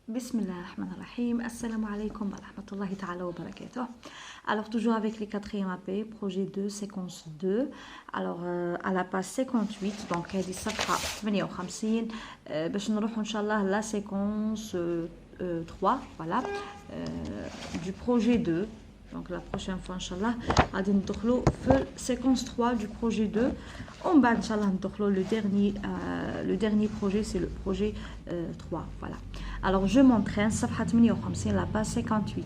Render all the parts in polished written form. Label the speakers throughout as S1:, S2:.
S1: Bismillahirrahmanirrahim. Assalamu alaikum wa rahmatullahi ta'ala wa barakatuh. Alors, toujours avec les 4e AP, projet 2, séquence 2. Alors, à la page 58, donc, il y a des safra 58. باش نروح إن شاء الله la séquence 3, voilà, du projet 2. Donc, la prochaine fois, Inch'Allah, غادي ندخلو في séquence 3 du projet 2. On va, Inch'Allah, ندخلو le dernier projet, c'est le projet 3, voilà. Alors, je m'entraîne, Safha 58, la page 58.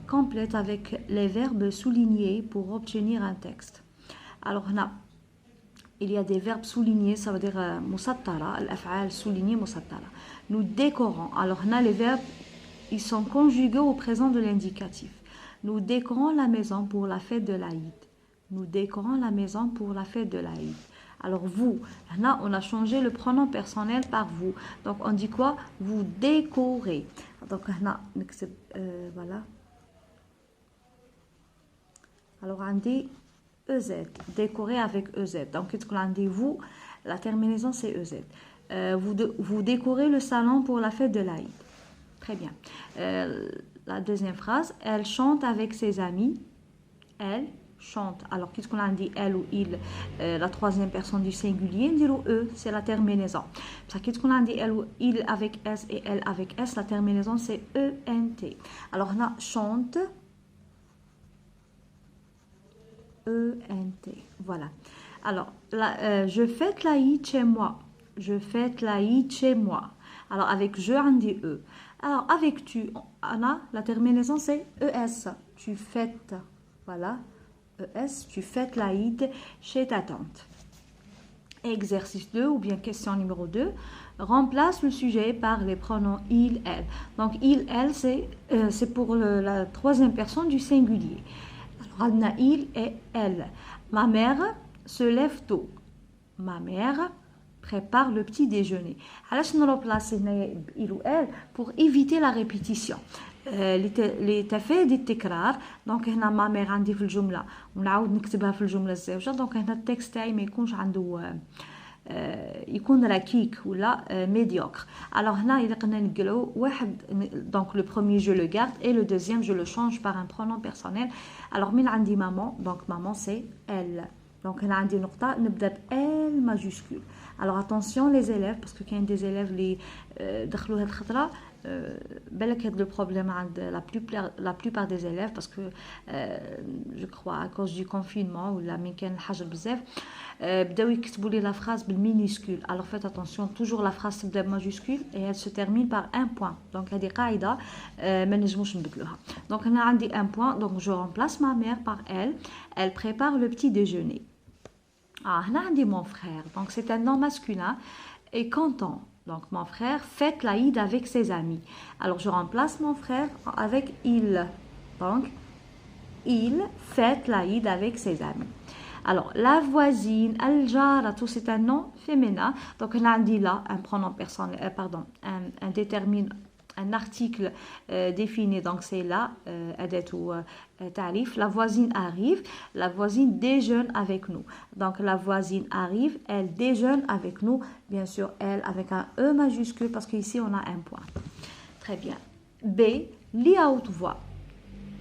S1: Complète avec les verbes soulignés pour obtenir un texte. Alors, là, il y a des verbes soulignés, ça veut dire musattara, al-af'al souligné musattara. Nous décorons. Alors, là, les verbes, ils sont conjugués au présent de l'indicatif. Nous décorons la maison pour la fête de l'Aïd. Nous décorons la maison pour la fête de l'Aïd. Alors vous, là on a changé le pronom personnel par vous. Donc on dit quoi? Vous décorez. Donc là, voilà. Alors on dit EZ, décorer avec EZ. Donc on dit vous, la terminaison c'est EZ. Vous décorez le salon pour la fête de l'Aïd. Très bien. La deuxième phrase, elle chante avec ses amis. Elle chante. Alors, qu'est-ce qu'on a dit? Elle ou il, la troisième personne du singulier, on dit eux, c'est la terminaison. Qu'est-ce qu'on a dit? Elle ou il avec S et elle avec S, la terminaison c'est ENT. Alors, on a chante, ENT. Voilà. Alors, je fête l'Aïd chez moi. Je fête l'Aïd chez moi. Alors, avec je, on dit eux. Alors, avec tu, Anna, la terminaison c'est ES. Tu fêtes, voilà, ES, tu fêtes l'Aïd chez ta tante. Exercice 2 ou bien question numéro 2. Remplace le sujet par les pronoms il, elle. Donc, il, elle, c'est pour la troisième personne du singulier. Alors, on a il et elle. Ma mère se lève tôt. Ma mère prépare le petit déjeuner. علاش نروبلاصي هنايا il ou elle pour éviter la répétition. لتفادي التكرار. دونك هنا ما مير عندي في الجمله ونعاود نكتبها في الجمله الزوجه. دونك هنا التكست تاعي ما يكونش عنده يكون ركيك ولا médiocre. Alors هنا اذا قلنا نقلو واحد, donc le premier je le garde et le deuxième je le change par un pronom personnel. Alors من عندي maman, donc maman c'est elle. Donc هنا عندي نقطه نبدا ب L majuscule. Alors attention les élèves, parce que quand il y a des élèves qui دخلوا هاد الخطره بالك هاد le problème عند la plupart des élèves, parce que je crois à cause du confinement ولا من كان الحجر بزاف بداو يكتبوا لي la phrase بالminuscule. Alors faites attention, toujours la phrase تبدا بماجuscule et elle se termine par un point. Donc هذه قاعده ما نجموش نبدلوها. Donc هنا عندي un point, donc je remplace ma mère par elle. Elle prépare le petit déjeuner. Ah, هنا عندي mon frère, donc c'est un nom masculin et content. Donc mon frère fête l'Aïd avec ses amis. Alors je remplace mon frère avec il. Donc il fête l'Aïd avec ses amis. Alors la voisine, al-jara, tout c'est un nom féminin. Donc on a dit là un pronom personnel, pardon, un détermine, un article défini, donc c'est là, adet ou tarif. La voisine arrive, la voisine déjeune avec nous. Donc la voisine arrive, elle déjeune avec nous, bien sûr elle avec un E majuscule parce qu'ici on a un point. Très bien. B, lis à haute voix.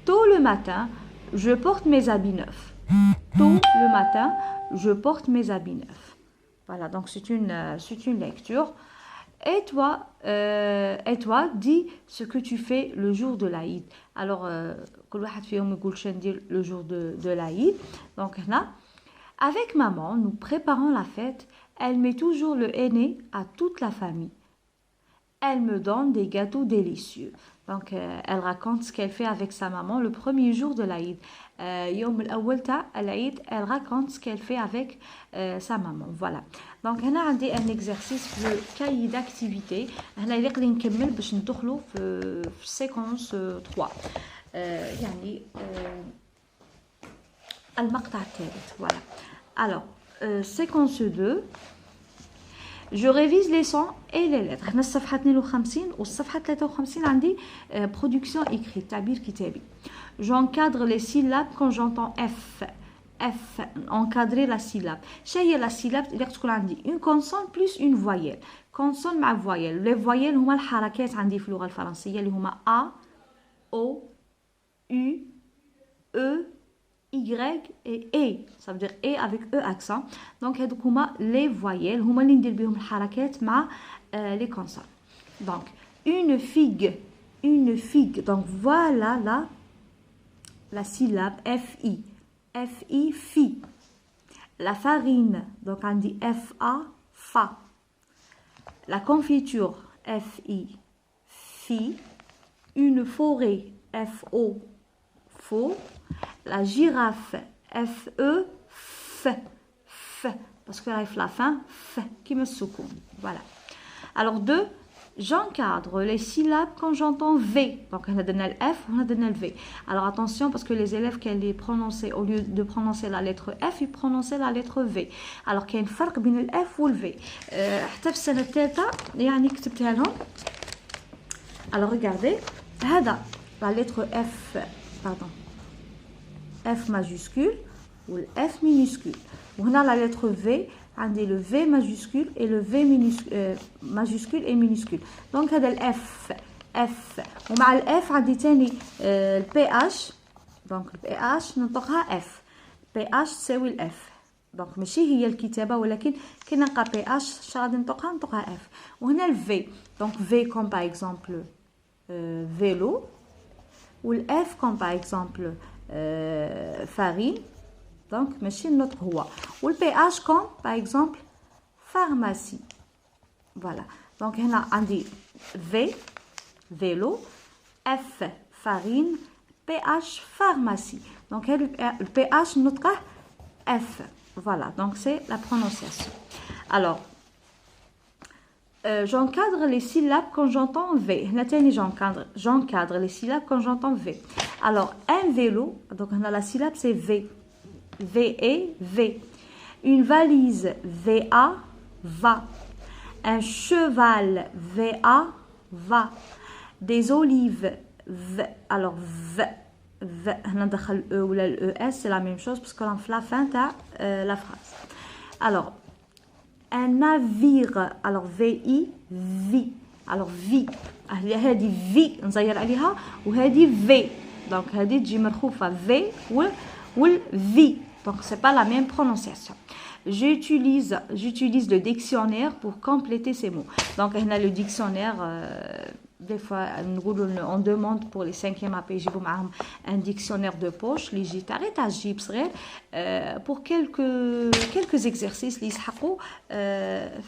S1: Tôt le matin, je porte mes habits neufs. Tôt le matin, je porte mes habits neufs. Voilà, donc c'est une lecture. Et toi, dis ce que tu fais le jour de l'Aïd. Alors, le jour de l'Aïd. Donc là, avec maman, nous préparons la fête. Elle met toujours le henné à toute la famille. Elle me donne des gâteaux délicieux. Donc, elle raconte ce qu'elle fait avec sa maman le premier jour de l'Aïd. يوم الأول تاع العيد, elle raconte ce qu'elle fait avec sa maman. Voilà. Donc هنا عندي un exercice de cahier d'activité. هنا يقدر نكمل باش ندخلوا في séquence 3. يعني المقطع الثالث. Voilà. Alors, séquence 2. Je révise les sons et les lettres. هنا الصفحة 52 والصفحة 53 عندي production écrite, تعبير كتابي. J'encadre les syllabes quand j'entends F. F, encadrer la syllabe. Chez la syllabe, une consonne plus une voyelle. Consonne مع voyelle. Les voyelles هما الحركات عندي في اللغة الفرنسية اللي هما A, O, U, E, Y et E. Ça veut dire E avec E accent. Donc هادوك هما les voyelles هما اللي ندير بهم الحركات مع les consonnes. Donc une figue. Une figue. Donc voilà la syllabe F-I. F-I, fi. La farine, donc on dit F-A, fa. La confiture, F-I, fi. Une forêt, F-O, faux. La girafe, F-E, f. F. Parce que arrive la fin, f, qui me soukoun. Voilà. Alors, deux. J'encadre les syllabes quand j'entends V. Donc, on a donné le F, on a donné le V. Alors, attention, parce que les élèves, qui les prononçaient, au lieu de prononcer la lettre F, ils prononçaient la lettre V. Alors, qu'il y a une فرق بين le F ou le V. حتى في السنة الثالثة يعني كتبتها لهم. Alors, regardez. هذا la lettre F, pardon. F majuscule ou le F minuscule. On a la lettre V. عندي le V majuscule et le V majuscule et minuscule. Donc هذا ال F F ومع ال F عندي تاني ال PH. donc ال PH ننطقها F. PH تساوي ال F. donc ماشي هي الكتابة ولكن كي نلقى PH شنو غادي نطقها F. وهنا ال V. donc V comme par exemple vélo. ou le F comme par exemple farine. Donc, ماشي النطق هو. ou le PH comme, par exemple, pharmacie. Voilà. Donc, هنا عندي V, vélo, F, farine, PH, pharmacie. Donc, le PH نطقه F. Voilà. Donc, c'est la prononciation. Alors, j'encadre les syllabes quand j'entends V. J'encadre les syllabes quand j'entends V. Alors, un vélo, donc on a la syllabe, c'est V. V-E-V. Une valise, V-A, va. Un cheval, V-A, va. Des olives, V. Alors, V. V. Le E ou le ES, c'est la même chose parce qu'on fait la fin de la phrase. Alors, un navire, alors V-I, V. Alors, V. هذه V نزير عليها وهذه V. Donc, هذه تجي مرخوفة V ou V. Donc, ce n'est pas la même prononciation. J'utilise le dictionnaire pour compléter ces mots. Donc, on a le dictionnaire, des fois, on demande pour les 5e AP, un dictionnaire de poche, pour quelques exercices,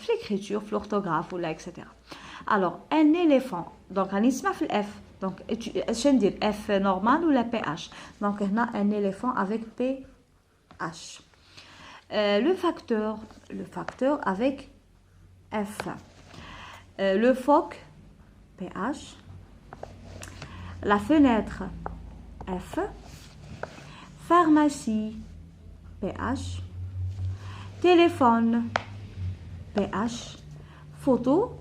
S1: l'écriture, l'orthographe, etc. Alors, un éléphant. Donc, on isma fait F. Donc, je vais dire F normal ou la PH. Donc, on a un éléphant avec PH. Le facteur avec F. Le phoque, PH. La fenêtre, F. Pharmacie, PH. Téléphone, PH. Photo,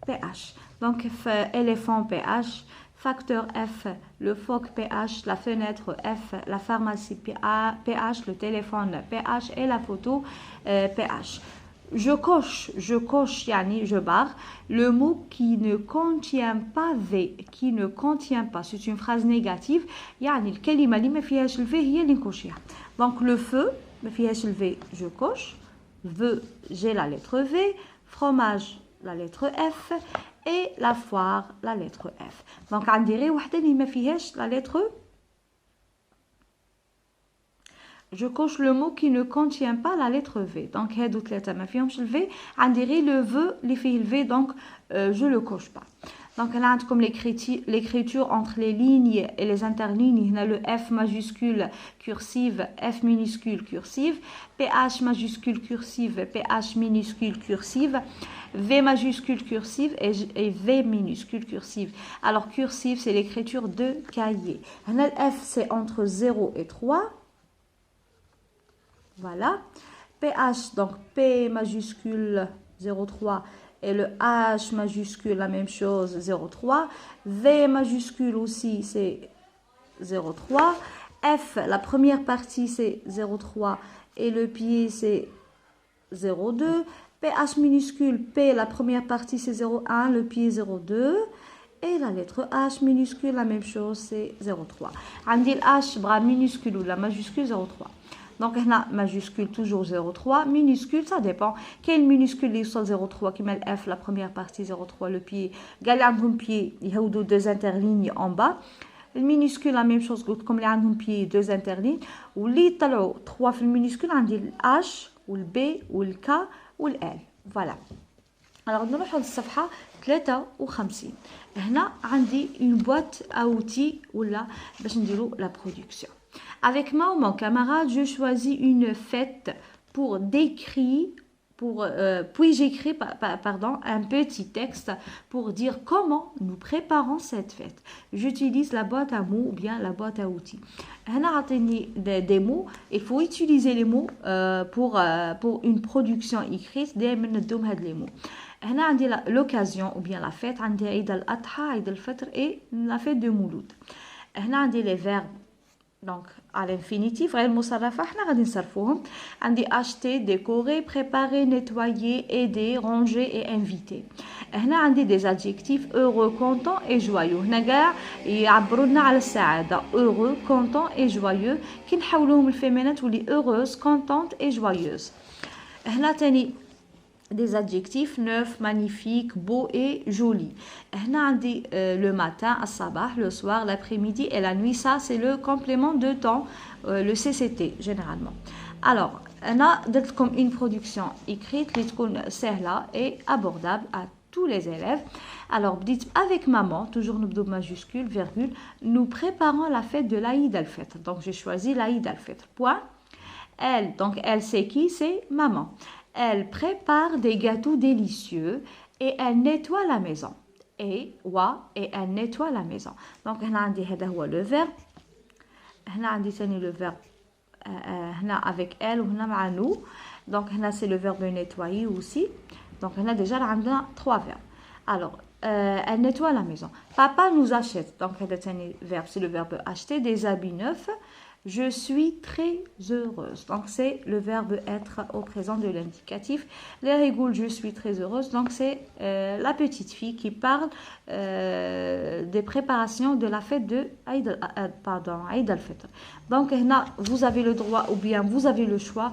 S1: PH. Donc, éléphant, PH. Facteur F, le phoque PH, la fenêtre F, la pharmacie PH, le téléphone PH et la photo PH. Je coche, yani je barre le mot qui ne contient pas V, qui ne contient pas. C'est une phrase négative. Yani الكلمة اللي ما فيهاش الV هي اللي نكوشيها. Donc le feu, ما فيهاش الV, je coche. Vœu, j'ai la lettre V. Fromage, la lettre F. Et la foire, la lettre F. Donc, on dirait la lettre. Je coche le mot qui ne contient pas la lettre V. Donc, on dirait le vœu, les filles V, donc je ne le coche pas. Donc, on a comme l'écriture entre les lignes et les interlignes. On a le F majuscule cursive, F minuscule cursive, PH majuscule cursive, PH minuscule cursive, V majuscule cursive et V minuscule cursive. Alors, cursive, c'est l'écriture de cahier. On a le F, c'est entre 0 et 3. Voilà. PH, donc P majuscule 0,3. Et le H majuscule, la même chose, 0,3. V majuscule aussi, c'est 0,3. F, la première partie c'est 0,3 et le pied c'est 0,2. PH minuscule, P, la première partie c'est 0,1, le pied 0,2. Et la lettre H minuscule, la même chose, c'est 0,3. On dit H bras minuscule ou la majuscule 0,3. Donc, on a majuscule toujours 0,3, minuscule, ça dépend. Quel minuscule est sur 0,3 qui met F, la première partie 0,3, le pied. Gal عندهم pied, il y a deux interlignes en bas. Le minuscule, la même chose, comme les عندهم pied, deux interlignes. Ou les talons, 3 في minuscule, on dit le H, ou le B, ou le K, ou le L. Voilà. Alors, نروح للصفحة 53. هنا عندي une boîte à outils ولا باش نديرو la production. Avec moi ou mon camarade, je choisis une fête pour décrire, puis j'écris un petit texte pour dire comment nous préparons cette fête. J'utilise la boîte à mots ou bien la boîte à outils. هنا عطيني des mots, il faut utiliser les mots pour une production écrite. دائما ندوم هاد les mots. هنا عندي l'occasion ou bien la fête. عندي عيد الأضحى, عيد الفطر et la fête de Mouloud. هنا عندي les verbes. Donc, à l'infinitif, غير المصرفة احنا غادي نصرفوهم. عندي acheter, décorer, préparer, nettoyer, aider, ranger et inviter. هنا عندي des adjectifs heureux, content et joyeux. هنا كاع يعبروا لنا على السعادة. Heureux, content et joyeux. كي نحولوهم الفيمينات تولي heureuse, contente et joyeuse. هنا تاني des adjectifs neufs, magnifiques, beaux et jolis. هنا عندي le matin, الصباح, le soir, l'après-midi et la nuit. Ça, c'est le complément de temps, le CCT, généralement. Alors, هنا درت لكم une production écrite اللي تكون سهلة et abordable à tous les élèves. Alors, dites avec maman, toujours نبدو majuscule, virgule, nous préparons la fête de l'Aïd al-Fitr. Donc, j'ai choisi l'Aïd al-Fitr. Point. Elle, donc elle c'est qui? C'est maman. Elle prépare des gâteaux délicieux et elle nettoie la maison. Et elle nettoie la maison. Donc, هنا عندي هذا هو le verbe. هنا عندي ثاني le verbe هنا avec elle وهنا مع nous. Donc, هنا c'est le verbe nettoyer aussi. Donc, هنا déjà عندنا 3 verbes. Alors, elle nettoie la maison. Papa nous achète. Donc, هذا ثاني verbe, c'est le verbe acheter des habits neufs. Je suis très heureuse. Donc, c'est le verbe être au présent de l'indicatif. Les rigoles, je suis très heureuse. Donc, c'est la petite fille qui parle des préparations de la fête de Aïd al-Fitr. Donc, là, vous avez le droit ou bien vous avez le choix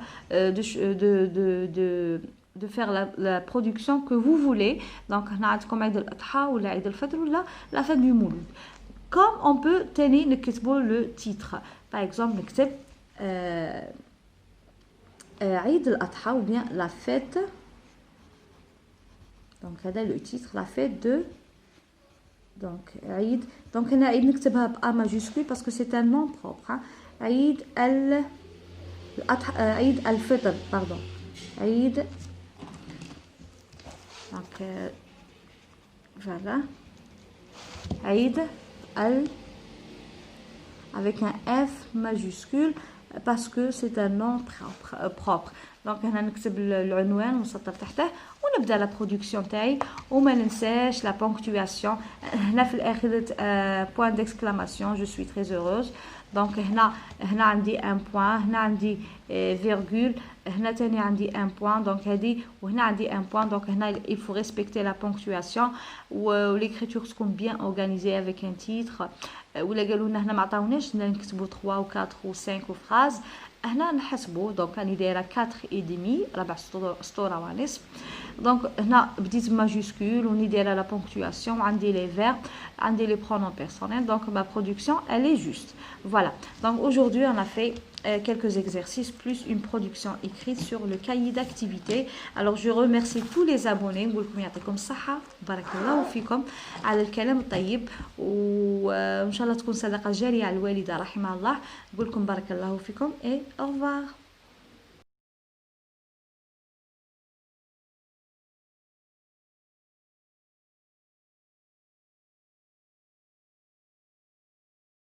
S1: de faire la production que vous voulez. Donc, comme Aïd al-Adha ou l'Aïd al-Fitr ou la fête du Mouloud. Comme on peut tenir le titre. Par exemple, نكتب عيد الأضحى ou bien la fête. Donc, هذا le titre, la fête de. Donc, عيد. Donc, هنا عيد نكتبها ب A majuscule parce que c'est un nom propre. Hein. عيد عيد الفطر, pardon. عيد. Donc, voilà. عيد avec un F majuscule parce que c'est un nom propre. Donc هنا نكتب العنوان ونسطر تحته ونبدا لا برودكسيون تاعي وما ننساش لا بونكتواسيون. هنا في الاخر بوين ديكسكلاماسيون جو سوي تري هوروز. دونك هنا عندي ان بوين, هنا عندي فيرغول, هنا تاني عندي ان بوين. دونك هذه وهنا عندي ان بوين. دونك هنا il faut respecter la ponctuation و l'écriture تكون bien organisée avec un titre. ولا قالوا لنا هنا ما عطاوناش نكتبوا 3 و 4 و 5 فراز. هنا نحسبوا. دونك راني دايره 4 et demi, ربع سطوره ونصف. دونك هنا بديت بماجيسكول وني دايره لا بونكتواسيون, عندي لي فيرب, عندي les pronoms personnels. Donc ma production elle est juste. Voilà. Donc aujourd'hui on a fait quelques exercices plus une production écrite sur le cahier d'activité. Alors je remercie tous les abonnés. نقول لكم يعطيكم الصحة, بارك الله فيكم على الكلام الطيب, وإن شاء الله تكون صدقة جارية على الوالدة رحمها الله. نقول لكم بارك الله فيكم et au revoir.